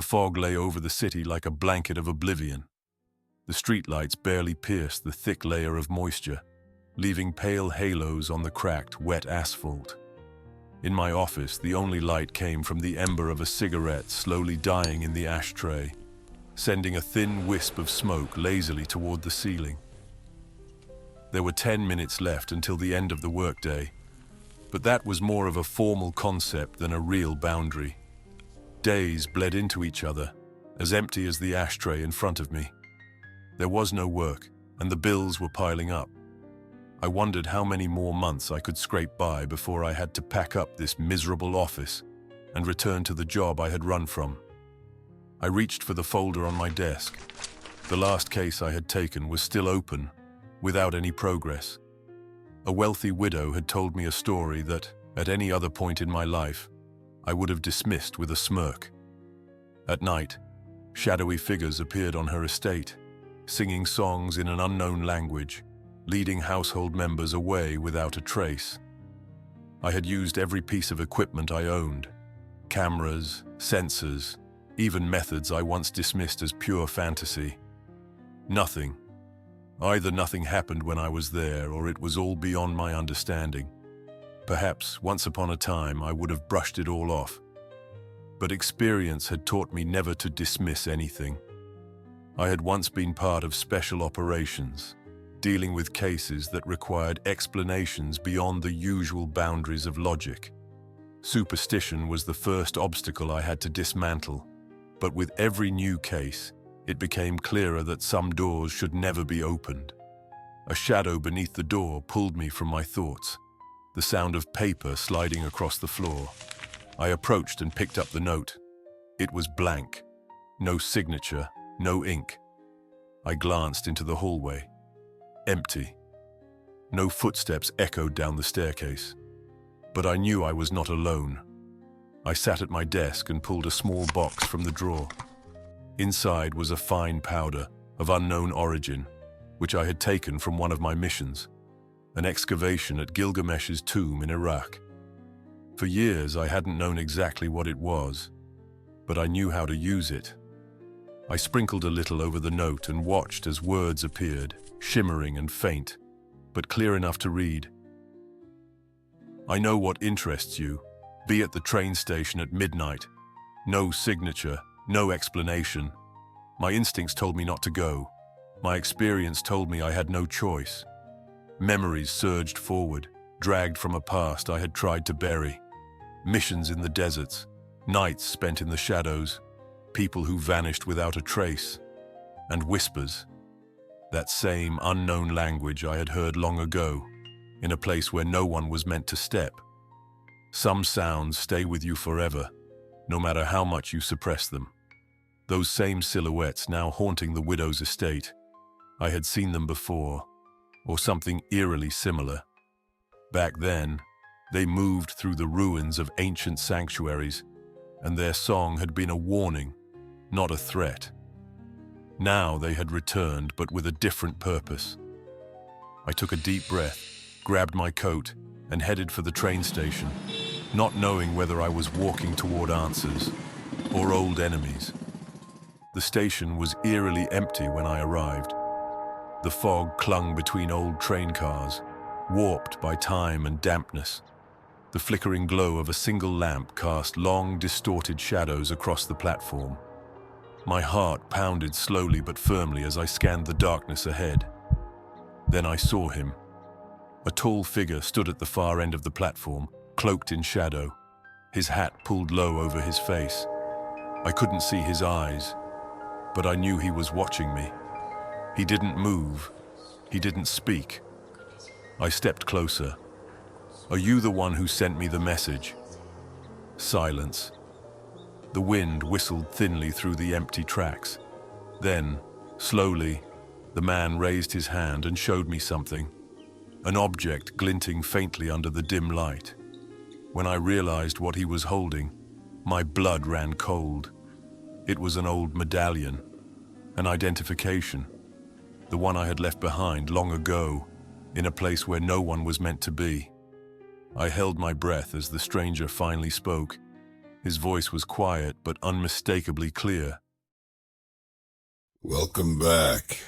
fog lay over the city like a blanket of oblivion. The streetlights barely pierced the thick layer of moisture, leaving pale halos on the cracked, wet asphalt. In my office, the only light came from the ember of a cigarette slowly dying in the ashtray, sending a thin wisp of smoke lazily toward the ceiling. There were 10 minutes left until the end of the workday, but that was more of a formal concept than a real boundary. Days bled into each other, as empty as the ashtray in front of me. There was no work, and the bills were piling up. I wondered how many more months I could scrape by before I had to pack up this miserable office and return to the job I had run from. I reached for the folder on my desk. The last case I had taken was still open, without any progress. A wealthy widow had told me a story that, at any other point in my life, I would have dismissed with a smirk. At night, shadowy figures appeared on her estate, singing songs in an unknown language, leading household members away without a trace. I had used every piece of equipment I owned: cameras, sensors, even methods I once dismissed as pure fantasy. Nothing. Either nothing happened when I was there, or it was all beyond my understanding. Perhaps, once upon a time, I would have brushed it all off. But experience had taught me never to dismiss anything. I had once been part of special operations, dealing with cases that required explanations beyond the usual boundaries of logic. Superstition was the first obstacle I had to dismantle, but with every new case, it became clearer that some doors should never be opened. A shadow beneath the door pulled me from my thoughts, the sound of paper sliding across the floor. I approached and picked up the note. It was blank. No signature, no ink. I glanced into the hallway. Empty. No footsteps echoed down the staircase. But I knew I was not alone. I sat at my desk and pulled a small box from the drawer. Inside was a fine powder of unknown origin, which I had taken from one of my missions, an excavation at Gilgamesh's tomb in Iraq. For years I hadn't known exactly what it was, but I knew how to use it. I sprinkled a little over the note and watched as words appeared, shimmering and faint, but clear enough to read. I know what interests you. Be at the train station at midnight. No signature, no explanation. My instincts told me not to go. My experience told me I had no choice. Memories surged forward, dragged from a past I had tried to bury. Missions in the deserts, nights spent in the shadows, people who vanished without a trace, and whispers. That same unknown language I had heard long ago, in a place where no one was meant to step. Some sounds stay with you forever, no matter how much you suppress them. Those same silhouettes now haunting the widow's estate. I had seen them before, or something eerily similar. Back then, they moved through the ruins of ancient sanctuaries, and their song had been a warning, not a threat. Now they had returned, but with a different purpose. I took a deep breath, grabbed my coat, and headed for the train station, not knowing whether I was walking toward answers or old enemies. The station was eerily empty when I arrived. The fog clung between old train cars, warped by time and dampness. The flickering glow of a single lamp cast long, distorted shadows across the platform. My heart pounded slowly but firmly as I scanned the darkness ahead. Then I saw him. A tall figure stood at the far end of the platform, cloaked in shadow, his hat pulled low over his face. I couldn't see his eyes, but I knew he was watching me. He didn't move. He didn't speak. I stepped closer. "Are you the one who sent me the message?" Silence. The wind whistled thinly through the empty tracks. Then, slowly, the man raised his hand and showed me something, an object glinting faintly under the dim light. When I realized what he was holding, my blood ran cold. It was an old medallion, an identification, the one I had left behind long ago, in a place where no one was meant to be. I held my breath as the stranger finally spoke. His voice was quiet but unmistakably clear. Welcome back.